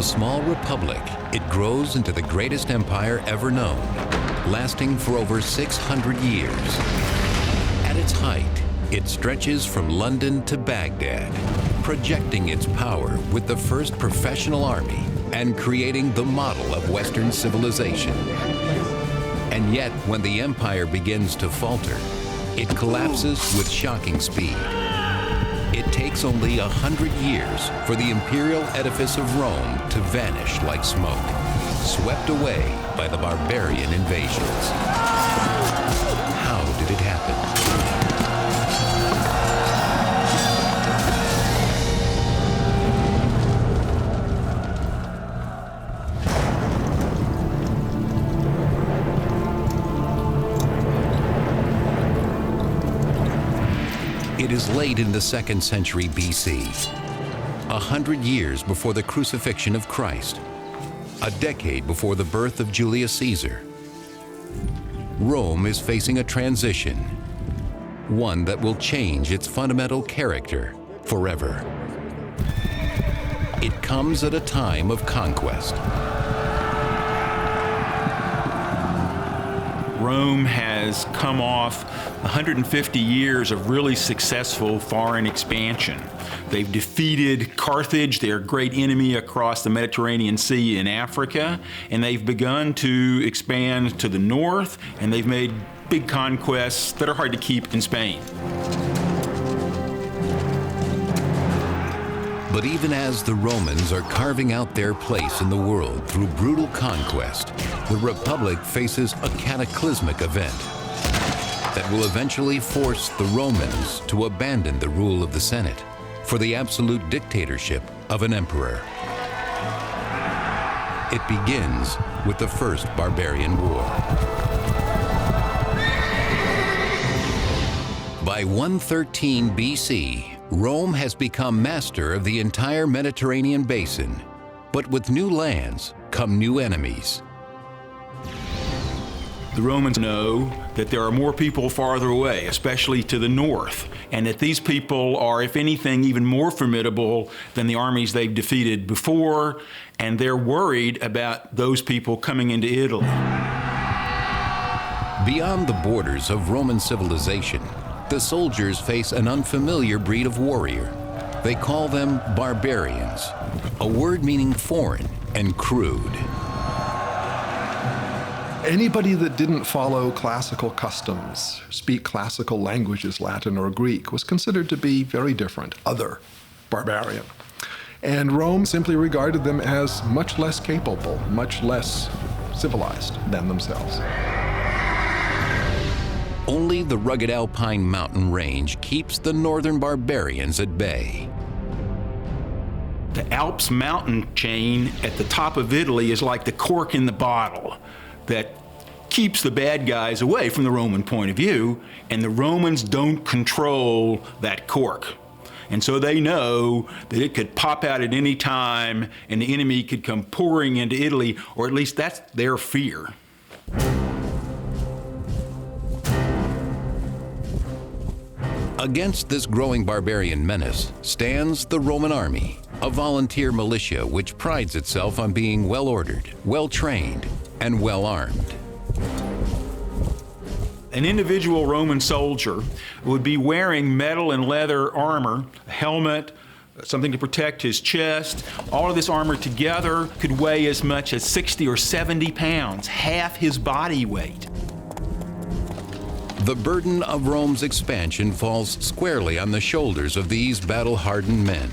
a small republic, it grows into the greatest empire ever known, lasting for over 600 years. At its height, it stretches from London to Baghdad, projecting its power with the first professional army and creating the model of Western civilization. And yet, when the empire begins to falter, it collapses with shocking speed. It takes only 100 years for the imperial edifice of Rome to vanish like smoke, swept away by the barbarian invasions. How did it happen? It is late in the 2nd century BC, 100 years before the crucifixion of Christ, a decade before the birth of Julius Caesar. Rome is facing a transition, one that will change its fundamental character forever. It comes at a time of conquest. Rome has come off 150 years of really successful foreign expansion. They've defeated Carthage, their great enemy across the Mediterranean Sea in Africa, and they've begun to expand to the north, and they've made big conquests that are hard to keep in Spain. But even as the Romans are carving out their place in the world through brutal conquest, the Republic faces a cataclysmic event that will eventually force the Romans to abandon the rule of the Senate for the absolute dictatorship of an emperor. It begins with the First Barbarian War. By 113 BC, Rome has become master of the entire Mediterranean basin, but with new lands come new enemies. The Romans know that there are more people farther away, especially to the north, and that these people are, if anything, even more formidable than the armies they've defeated before, and they're worried about those people coming into Italy. Beyond the borders of Roman civilization, the soldiers face an unfamiliar breed of warrior. They call them barbarians, a word meaning foreign and crude. Anybody that didn't follow classical customs, speak classical languages, Latin or Greek, was considered to be very different, other, barbarian. And Rome simply regarded them as much less capable, much less civilized than themselves. Only the rugged alpine mountain range keeps the northern barbarians at bay. The Alps mountain chain at the top of Italy is like the cork in the bottle that keeps the bad guys away from the Roman point of view, and the Romans don't control that cork. And so they know that it could pop out at any time and the enemy could come pouring into Italy, or at least that's their fear. Against this growing barbarian menace stands the Roman army, a volunteer militia which prides itself on being well-ordered, well-trained, and well-armed. An individual Roman soldier would be wearing metal and leather armor, a helmet, something to protect his chest. All of this armor together could weigh as much as 60 or 70 pounds, half his body weight. The burden of Rome's expansion falls squarely on the shoulders of these battle-hardened men.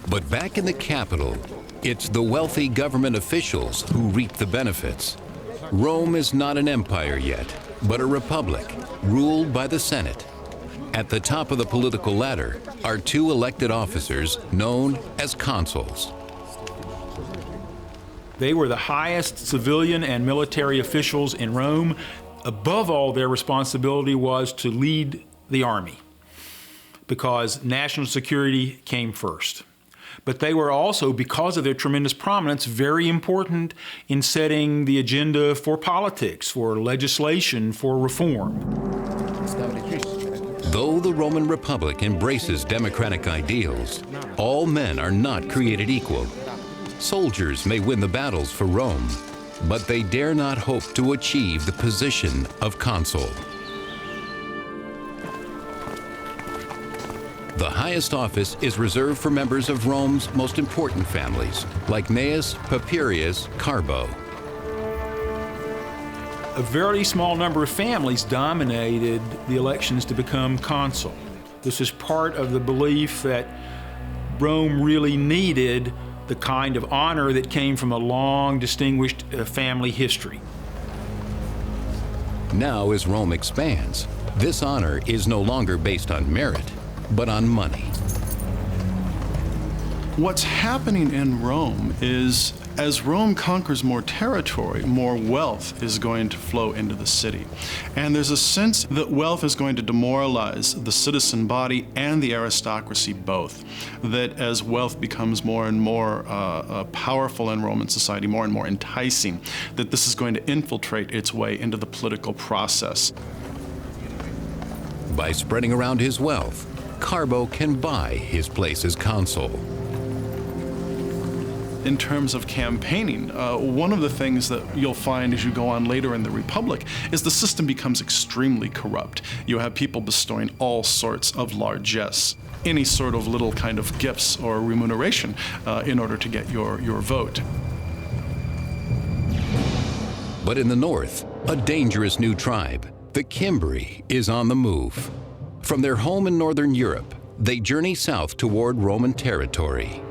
But back in the capital, it's the wealthy government officials who reap the benefits. Rome is not an empire yet, but a republic ruled by the Senate. At the top of the political ladder are two elected officers known as consuls. They were the highest civilian and military officials in Rome. Above all, their responsibility was to lead the army, because national security came first. But they were also, because of their tremendous prominence, very important in setting the agenda for politics, for legislation, for reform. Though the Roman Republic embraces democratic ideals, all men are not created equal. Soldiers may win the battles for Rome, but they dare not hope to achieve the position of consul. The highest office is reserved for members of Rome's most important families, like Gnaeus, Papirius, Carbo. A very small number of families dominated the elections to become consul. This is part of the belief that Rome really needed the kind of honor that came from a long, distinguished family history. Now, as Rome expands, this honor is no longer based on merit, but on money. What's happening in Rome is, as Rome conquers more territory, more wealth is going to flow into the city. And there's a sense that wealth is going to demoralize the citizen body and the aristocracy both. That as wealth becomes more and more powerful in Roman society, more and more enticing, that this is going to infiltrate its way into the political process. By spreading around his wealth, Carbo can buy his place as consul. In terms of campaigning, one of the things that you'll find as you go on later in the Republic is the system becomes extremely corrupt. You have people bestowing all sorts of largesse, any sort of little kind of gifts or remuneration in order to get your vote. But in the north, a dangerous new tribe, the Cimbri, is on the move. From their home in northern Europe, they journey south toward Roman territory.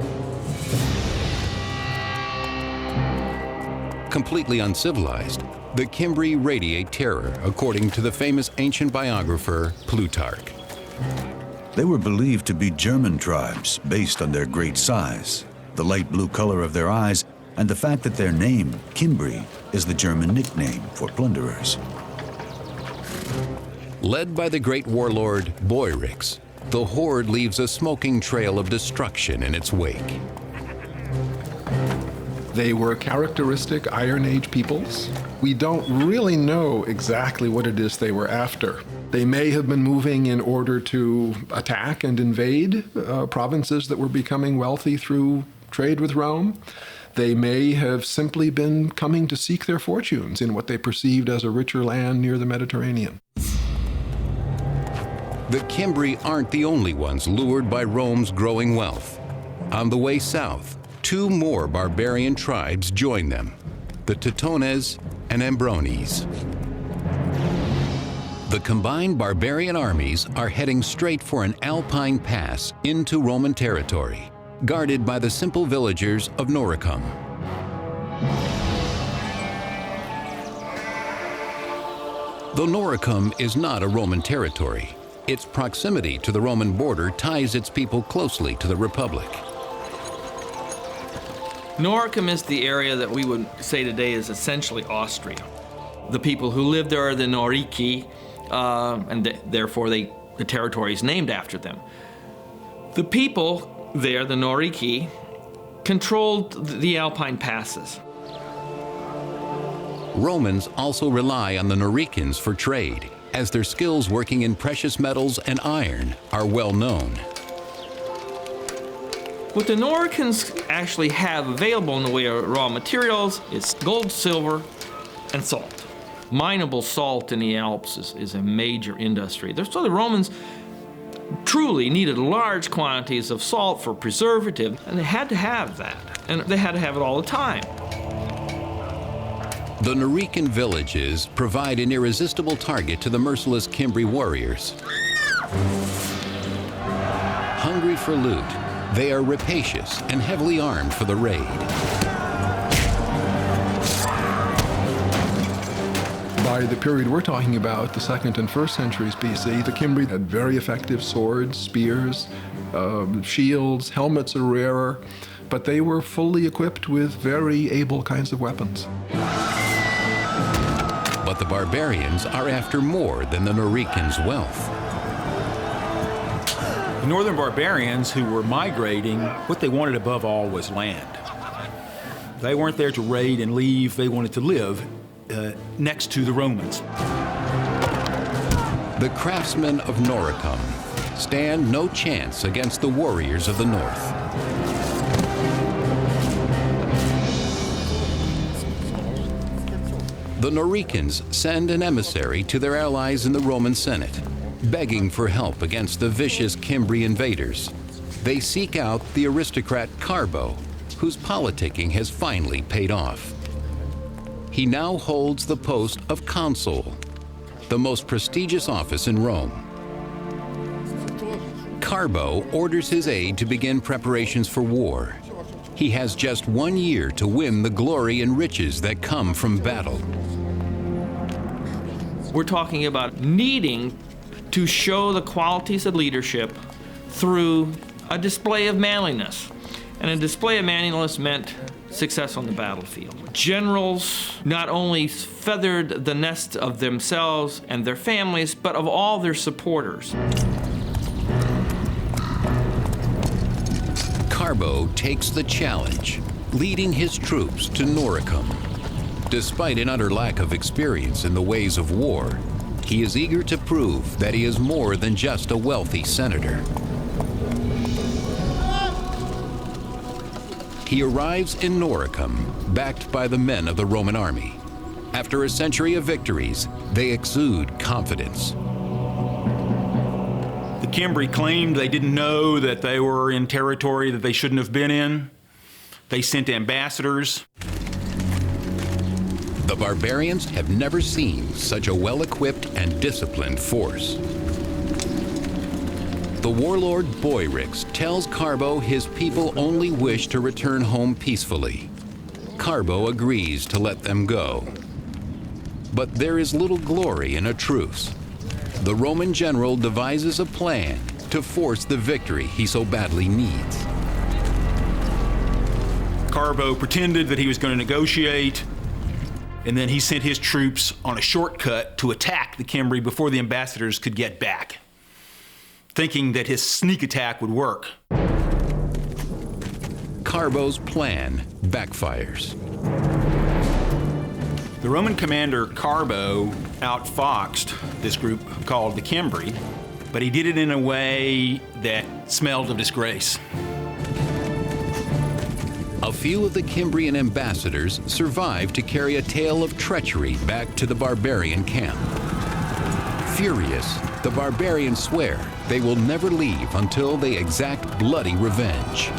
Completely uncivilized, the Cimbri radiate terror, according to the famous ancient biographer Plutarch. They were believed to be German tribes based on their great size, the light blue color of their eyes, and the fact that their name, Cimbri, is the German nickname for plunderers. Led by the great warlord Boiorix, the horde leaves a smoking trail of destruction in its wake. They were characteristic Iron Age peoples. We don't really know exactly what it is they were after. They may have been moving in order to attack and invade provinces that were becoming wealthy through trade with Rome. They may have simply been coming to seek their fortunes in what they perceived as a richer land near the Mediterranean. The Cimbri aren't the only ones lured by Rome's growing wealth. On the way south, two more barbarian tribes join them, the Teutones and Ambrones. The combined barbarian armies are heading straight for an alpine pass into Roman territory, guarded by the simple villagers of Noricum. Though Noricum is not a Roman territory, its proximity to the Roman border ties its people closely to the Republic. Noricum is the area that we would say today is essentially Austria. The people who live there are the Norici, and therefore the territory is named after them. The people there, the Norici, controlled the Alpine passes. Romans also rely on the Noricans for trade, as their skills working in precious metals and iron are well known. What the Noricans actually have available in the way of raw materials is gold, silver, and salt. Mineable salt in the Alps is a major industry. So the Romans truly needed large quantities of salt for preservative, and they had to have that, and they had to have it all the time. The Norican villages provide an irresistible target to the merciless Cimbri warriors. Hungry for loot, they are rapacious and heavily armed for the raid. By the period we're talking about, the 2nd and 1st centuries BC, the Cimbri had very effective swords, spears, shields, helmets are rarer, but they were fully equipped with very able kinds of weapons. But the barbarians are after more than the Noricans' wealth. The northern barbarians who were migrating, what they wanted above all was land. They weren't there to raid and leave, they wanted to live next to the Romans. The craftsmen of Noricum stand no chance against the warriors of the north. The Noricans send an emissary to their allies in the Roman Senate, begging for help against the vicious Cimbri invaders. They seek out the aristocrat Carbo, whose politicking has finally paid off. He now holds the post of consul, the most prestigious office in Rome. Carbo orders his aide to begin preparations for war. He has just 1 year to win the glory and riches that come from battle. We're talking about needing to show the qualities of leadership through a display of manliness. And a display of manliness meant success on the battlefield. Generals not only feathered the nest of themselves and their families, but of all their supporters. Carbo takes the challenge, leading his troops to Noricum. Despite an utter lack of experience in the ways of war, he is eager to prove that he is more than just a wealthy senator. He arrives in Noricum, backed by the men of the Roman army. After a century of victories, they exude confidence. The Cimbri claimed they didn't know that they were in territory that they shouldn't have been in. They sent ambassadors. The barbarians have never seen such a well-equipped and disciplined force. The warlord Boyrix tells Carbo his people only wish to return home peacefully. Carbo agrees to let them go. But there is little glory in a truce. The Roman general devises a plan to force the victory he so badly needs. Carbo pretended that he was going to negotiate, and then he sent his troops on a shortcut to attack the Cimbri before the ambassadors could get back, thinking that his sneak attack would work. Carbo's plan backfires. The Roman commander Carbo outfoxed this group called the Cimbri, but he did it in a way that smelled of disgrace. A few of the Cimbrian ambassadors survived to carry a tale of treachery back to the barbarian camp. Furious, the barbarians swear they will never leave until they exact bloody revenge.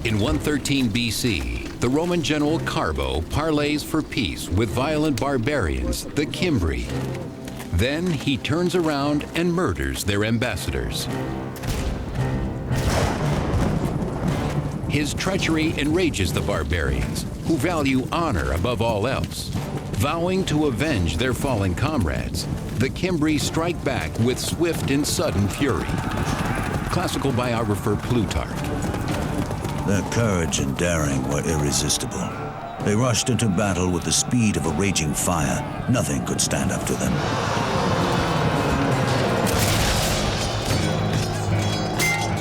In 113 BC, the Roman general Carbo parleys for peace with violent barbarians, the Cimbri. Then he turns around and murders their ambassadors. His treachery enrages the barbarians, who value honor above all else. Vowing to avenge their fallen comrades, the Cimbri strike back with swift and sudden fury. Classical biographer Plutarch. Their courage and daring were irresistible. They rushed into battle with the speed of a raging fire. Nothing could stand up to them.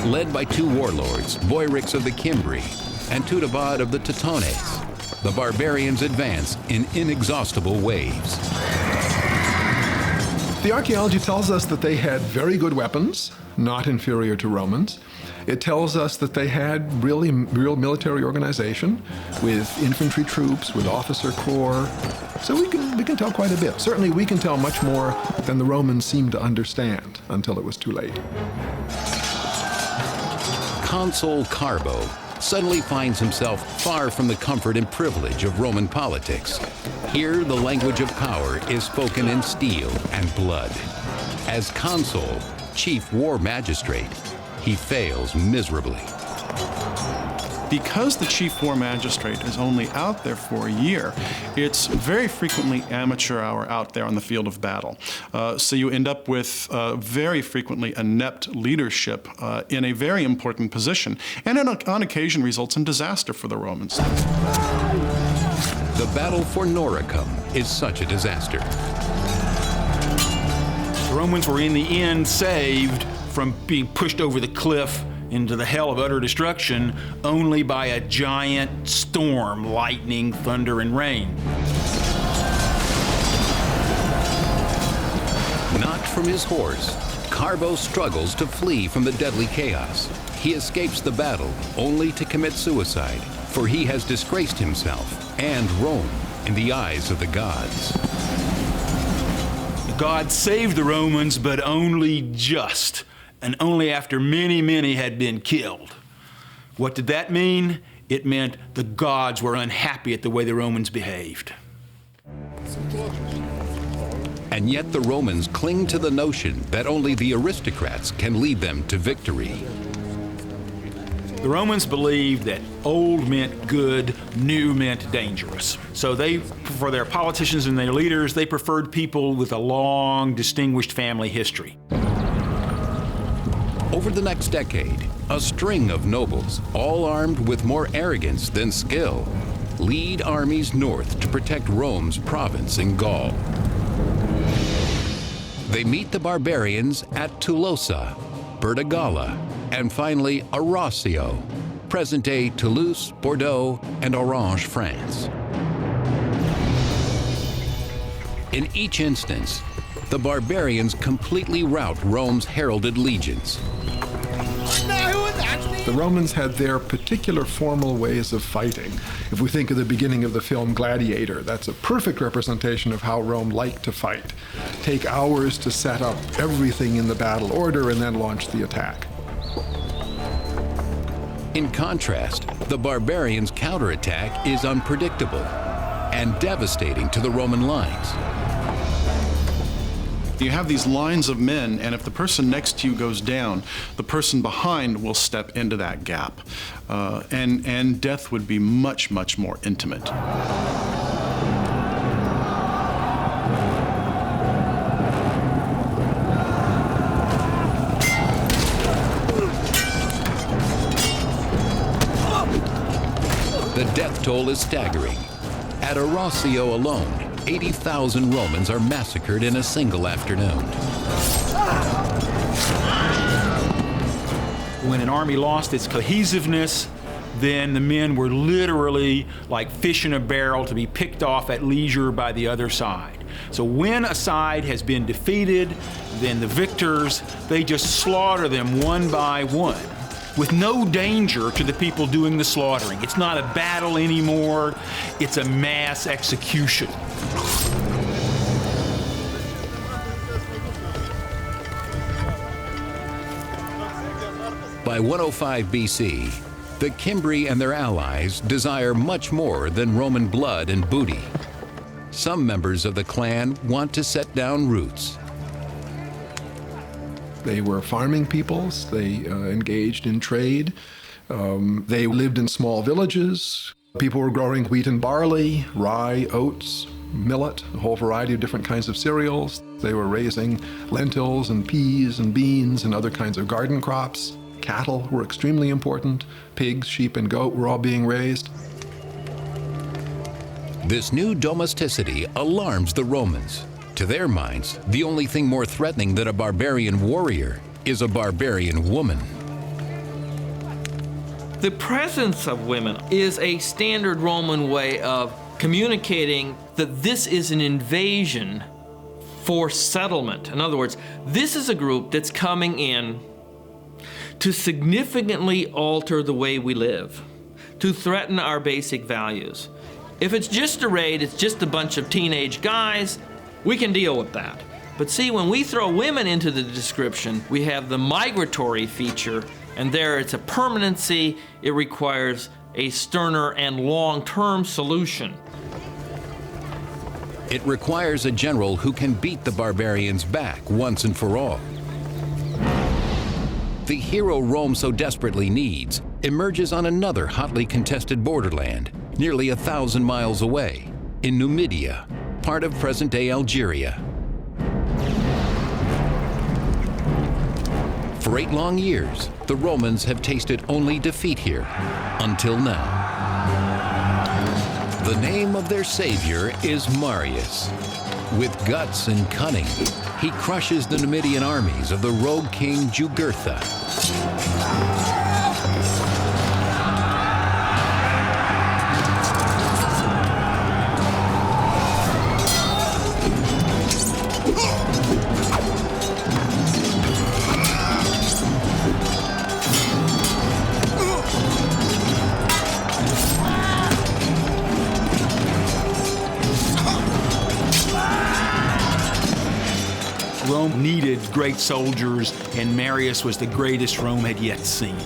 Led by two warlords, Boyrix of the Cimbri and Tudabad of the Teutones, the barbarians advance in inexhaustible waves. The archaeology tells us that they had very good weapons, not inferior to Romans. It tells us that they had real military organization with infantry troops, with officer corps. So we can tell quite a bit. Certainly we can tell much more than the Romans seemed to understand until it was too late. Consul Carbo suddenly finds himself far from the comfort and privilege of Roman politics. Here, the language of power is spoken in steel and blood. As consul, chief war magistrate, he fails miserably. Because the chief war magistrate is only out there for a year, it's very frequently amateur hour out there on the field of battle. So you end up with very frequently inept leadership in a very important position, and on occasion results in disaster for the Romans. The battle for Noricum is such a disaster. The Romans were in the end saved from being pushed over the cliff into the hell of utter destruction only by a giant storm, lightning, thunder, and rain. Knocked from his horse, Carbo struggles to flee from the deadly chaos. He escapes the battle only to commit suicide, for he has disgraced himself and Rome in the eyes of the gods. The gods saved the Romans, but only just, and only after many, many had been killed. What did that mean? It meant the gods were unhappy at the way the Romans behaved. And yet the Romans cling to the notion that only the aristocrats can lead them to victory. The Romans believed that old meant good, new meant dangerous. So they, for their politicians and their leaders, they preferred people with a long, distinguished family history. Over the next decade, a string of nobles, all armed with more arrogance than skill, lead armies north to protect Rome's province in Gaul. They meet the barbarians at Tolosa, Bertigala, and finally Arausio, present-day Toulouse, Bordeaux, and Orange, France. In each instance, the barbarians completely rout Rome's heralded legions. The Romans had their particular formal ways of fighting. If we think of the beginning of the film Gladiator, that's a perfect representation of how Rome liked to fight. Take hours to set up everything in the battle order and then launch the attack. In contrast, the barbarians' counterattack is unpredictable and devastating to the Roman lines. You have these lines of men, and if the person next to you goes down, the person behind will step into that gap. And death would be much, much more intimate. The death toll is staggering. At Arausio alone, 80,000 Romans are massacred in a single afternoon. When an army lost its cohesiveness, then the men were literally like fish in a barrel to be picked off at leisure by the other side. So when a side has been defeated, then the victors, they just slaughter them one by one, with no danger to the people doing the slaughtering. It's not a battle anymore, it's a mass execution. By 105 BC, the Cimbri and their allies desire much more than Roman blood and booty. Some members of the clan want to set down roots. They were farming peoples. They engaged in trade. They lived in small villages. People were growing wheat and barley, rye, oats, millet, a whole variety of different kinds of cereals. They were raising lentils and peas and beans and other kinds of garden crops. Cattle were extremely important. Pigs, sheep, and goat were all being raised. This new domesticity alarms the Romans. To their minds, the only thing more threatening than a barbarian warrior is a barbarian woman. The presence of women is a standard Roman way of communicating that this is an invasion for settlement. In other words, this is a group that's coming in to significantly alter the way we live, to threaten our basic values. If it's just a raid, it's just a bunch of teenage guys, we can deal with that. But see, when we throw women into the description, we have the migratory feature, and there it's a permanency. It requires a sterner and long-term solution. It requires a general who can beat the barbarians back once and for all. The hero Rome so desperately needs emerges on another hotly contested borderland, nearly 1,000 miles away, in Numidia, part of present-day Algeria. For 8 long years, the Romans have tasted only defeat here, until now. The name of their savior is Marius. With guts and cunning, he crushes the Numidian armies of the rogue king Jugurtha. Rome needed great soldiers, and Marius was the greatest Rome had yet seen.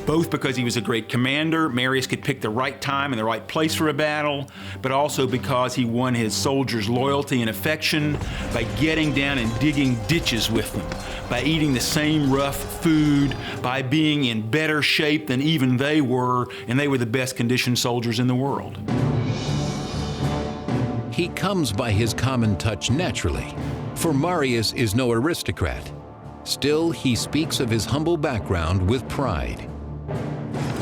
Both because he was a great commander, Marius could pick the right time and the right place for a battle, but also because he won his soldiers' loyalty and affection by getting down and digging ditches with them, by eating the same rough food, by being in better shape than even they were, and they were the best conditioned soldiers in the world. He comes by his common touch naturally, for Marius is no aristocrat. Still, he speaks of his humble background with pride.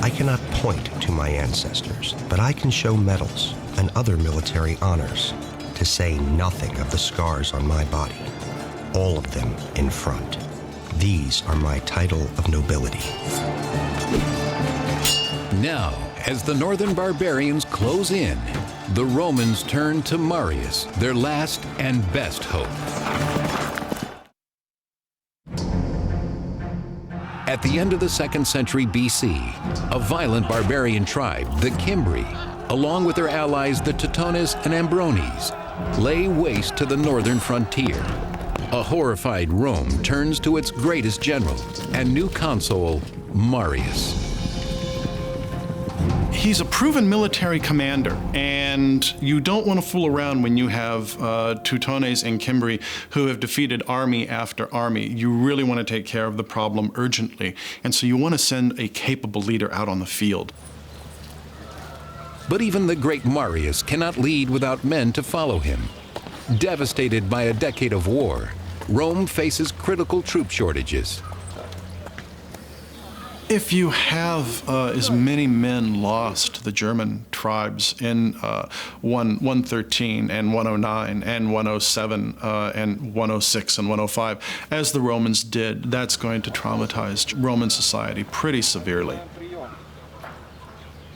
I cannot point to my ancestors, but I can show medals and other military honors, to say nothing of the scars on my body, all of them in front. These are my title of nobility. Now, as the northern barbarians close in, the Romans turn to Marius, their last and best hope. At the end of the 2nd century BC, a violent barbarian tribe, the Cimbri, along with their allies the Teutones and Ambrones, lay waste to the northern frontier. A horrified Rome turns to its greatest general and new consul, Marius. He's a proven military commander, and you don't want to fool around when you have Teutones and Cimbri who have defeated army after army. You really want to take care of the problem urgently, and so you want to send a capable leader out on the field. But even the great Marius cannot lead without men to follow him. Devastated by a decade of war, Rome faces critical troop shortages. If you have as many men lost to the German tribes in 113 and 109 and 107 and 106 and 105 as the Romans did, that's going to traumatize Roman society pretty severely.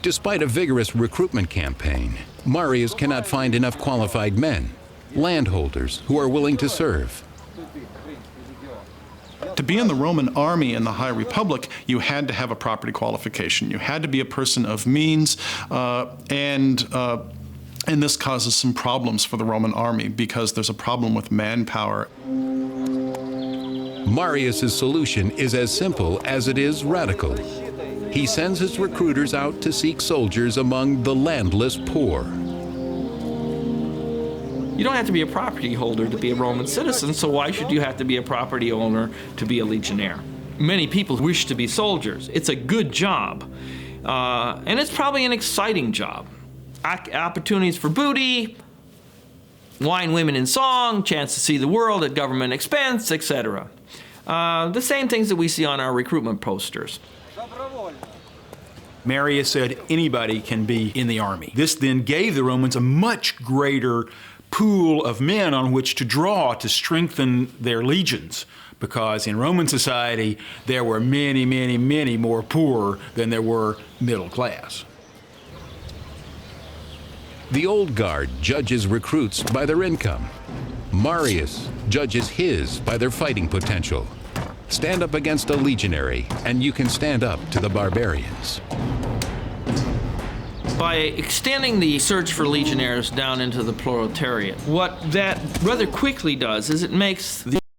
Despite a vigorous recruitment campaign, Marius cannot find enough qualified men, landholders who are willing to serve. To be in the Roman army in the High Republic, you had to have a property qualification. You had to be a person of means, and this causes some problems for the Roman army because there's a problem with manpower. Marius's solution is as simple as it is radical. He sends his recruiters out to seek soldiers among the landless poor. You don't have to be a property holder to be a Roman citizen, so why should you have to be a property owner to be a legionnaire? Many people wish to be soldiers. It's a good job, and it's probably an exciting job. Opportunities for booty, wine, women, and song, chance to see the world at government expense, etc. The same things that we see on our recruitment posters. Marius said anybody can be in the army. This then gave the Romans a much greater pool of men on which to draw to strengthen their legions, because in Roman society there were many, many, many more poor than there were middle class. The old guard judges recruits by their income. Marius judges his by their fighting potential. Stand up against a legionary, and you can stand up to the barbarians. By extending the search for legionnaires down into the proletariat, what that rather quickly does is it makes the